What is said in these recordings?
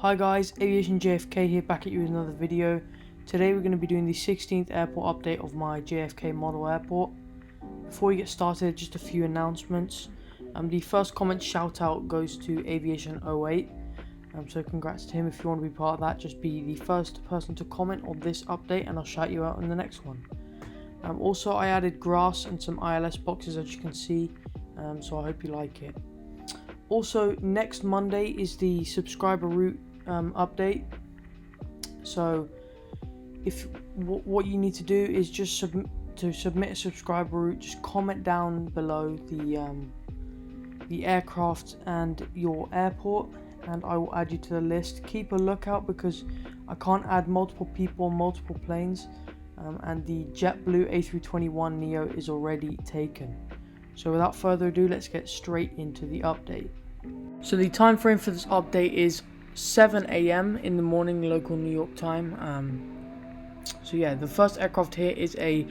Hi guys, Aviation JFK here, back at you with another video. Today we're going to be doing the 16th airport update of my JFK model airport. Before we get started, just a few announcements. The first comment shout out goes to Aviation 08. So congrats to him. If you want to be part of that, just be the first person to comment on this update and I'll shout you out in the next one. Also, I added grass and some ILS boxes, as you can see, so I hope you like it. Also, next Monday is the subscriber route update. So if what you need to do is just submit a subscriber route, just comment down below the aircraft and your airport, and I will add you to the list. Keep a lookout because I can't add multiple people on multiple planes, and the JetBlue A321neo is already taken. So without further ado, let's get straight into the update. So the time frame for this update is 7 AM in the morning local New York time. So yeah, the first aircraft here is a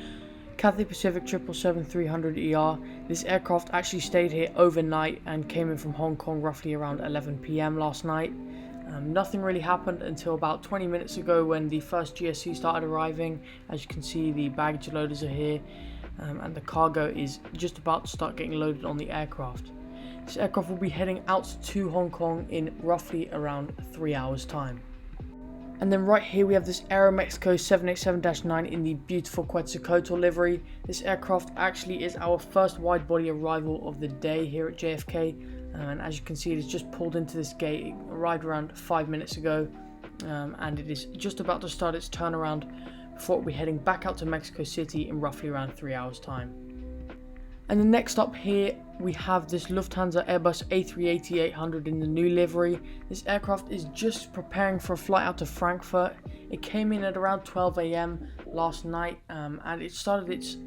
Cathay Pacific 777-300ER. This aircraft actually stayed here overnight and came in from Hong Kong roughly around 11 PM last night. Nothing really happened until about 20 minutes ago when the first GSC started arriving. As you can see, the baggage loaders are here, and the cargo is just about to start getting loaded on the aircraft. This aircraft will be heading out to Hong Kong in roughly around 3 hours time. And then right here we have this Aeromexico 787-9 in the beautiful Quetzalcoatl livery. This aircraft actually is our first wide body arrival of the day here at JFK. And as you can see, it has just pulled into this gate. It arrived around 5 minutes ago, and it is just about to start its turnaround before we'll be heading back out to Mexico City in roughly around 3 hours time. And then next up here we have this Lufthansa Airbus A380-800 in the new livery. This aircraft is just preparing for a flight out to Frankfurt. It came in at around 12 AM last night, and it started its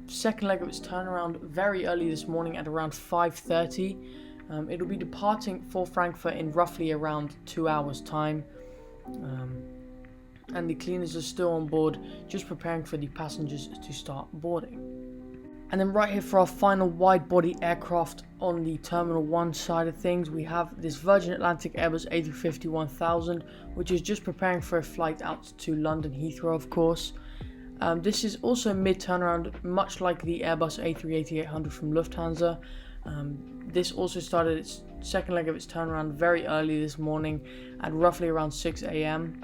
second leg of its turnaround very early this morning at around 5:30. It'll be departing for Frankfurt in roughly around 2 hours time, and the cleaners are still on board, just preparing for the passengers to start boarding. And then right here for our final wide body aircraft on the Terminal 1 side of things, we have this Virgin Atlantic Airbus A350-1000, which is just preparing for a flight out to London Heathrow, of course. This is also mid turnaround, much like the Airbus A380-800 from Lufthansa. This also started its second leg of its turnaround very early this morning at roughly around 6 AM.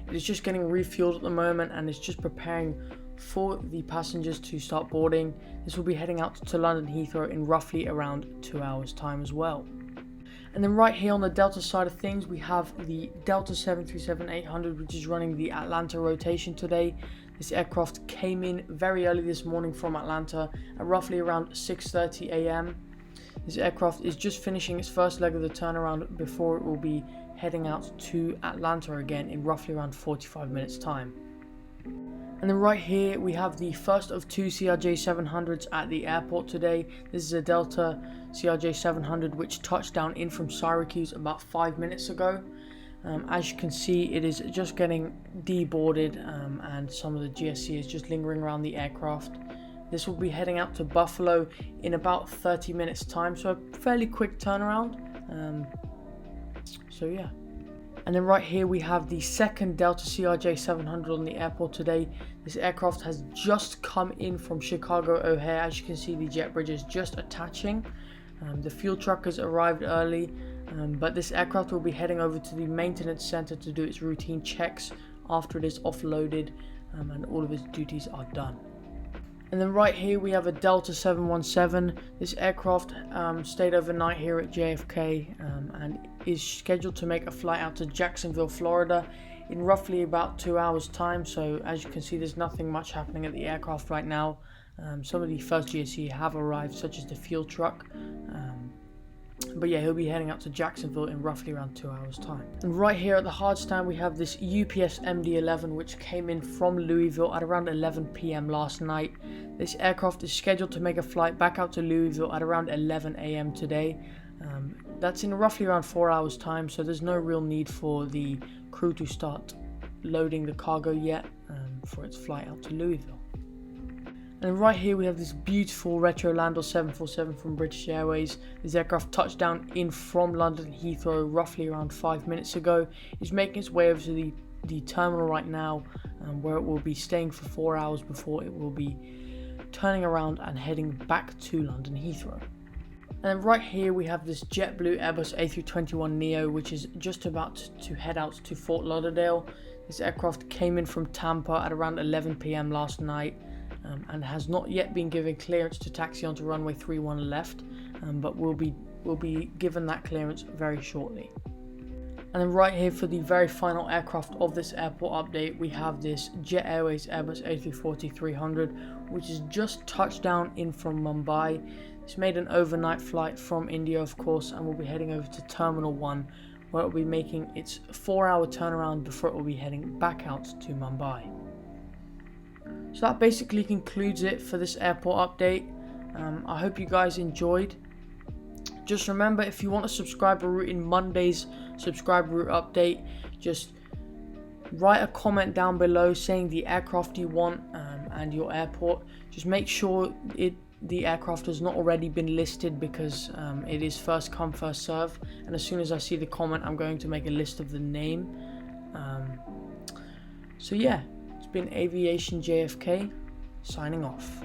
It is just getting refueled at the moment and it's just preparing for the passengers to start boarding. This will be heading out to London Heathrow in roughly around 2 hours time as well. And then right here on the Delta side of things, we have the Delta 737-800, which is running the Atlanta rotation today. This aircraft came in very early this morning from Atlanta at roughly around 6:30 AM. This aircraft is just finishing its first leg of the turnaround before it will be heading out to Atlanta again in roughly around 45 minutes time. And then right here we have the first of two CRJ700s at the airport today. This is a Delta CRJ700 which touched down in from Syracuse about 5 minutes ago. As you can see, it is just getting deboarded, and some of the GSC is just lingering around the aircraft. This will be heading out to Buffalo in about 30 minutes time, so a fairly quick turnaround. So yeah. And then right here we have the second Delta CRJ700 on the airport today. This aircraft has just come in from Chicago O'Hare. As you can see, the jet bridge is just attaching. The fuel truck has arrived early, but this aircraft will be heading over to the maintenance center to do its routine checks after it is offloaded, and all of its duties are done. And then right here we have a Delta 717. This aircraft stayed overnight here at JFK, and is scheduled to make a flight out to Jacksonville, Florida in roughly about 2 hours time. So as you can see, there's nothing much happening at the aircraft right now. Some of the first GSC have arrived, such as the fuel truck. But yeah, he'll be heading out to Jacksonville in roughly around 2 hours time. And right here at the hard stand we have this UPS MD-11 which came in from Louisville at around 11 PM last night. This aircraft is scheduled to make a flight back out to Louisville at around 11 AM today. That's in roughly around 4 hours time, so there's no real need for the crew to start loading the cargo yet for its flight out to Louisville. And right here we have this beautiful retro Landor 747 from British Airways. This aircraft touched down in from London Heathrow roughly around 5 minutes ago. It's making its way over to the terminal right now, where it will be staying for 4 hours before it will be turning around and heading back to London Heathrow. And then right here we have this JetBlue Airbus A321neo, which is just about to head out to Fort Lauderdale. This aircraft came in from Tampa at around 11 PM last night, and has not yet been given clearance to taxi onto runway 31 left, but will be given that clearance very shortly. And then right here for the very final aircraft of this airport update, we have this Jet Airways Airbus A340-300, which is just touched down in from Mumbai. It's made an overnight flight from India, of course, and will be heading over to Terminal 1, where it will be making its 4-hour turnaround before it will be heading back out to Mumbai. So that basically concludes it for this airport update. I hope you guys enjoyed. Just remember, if you want a subscriber route in Monday's subscriber route update, just write a comment down below saying the aircraft you want and your airport. Just make sure the aircraft has not already been listed, because it is first come first serve, and as soon as I see the comment I'm going to make a list of the name. So yeah, it's been Aviation JFK signing off.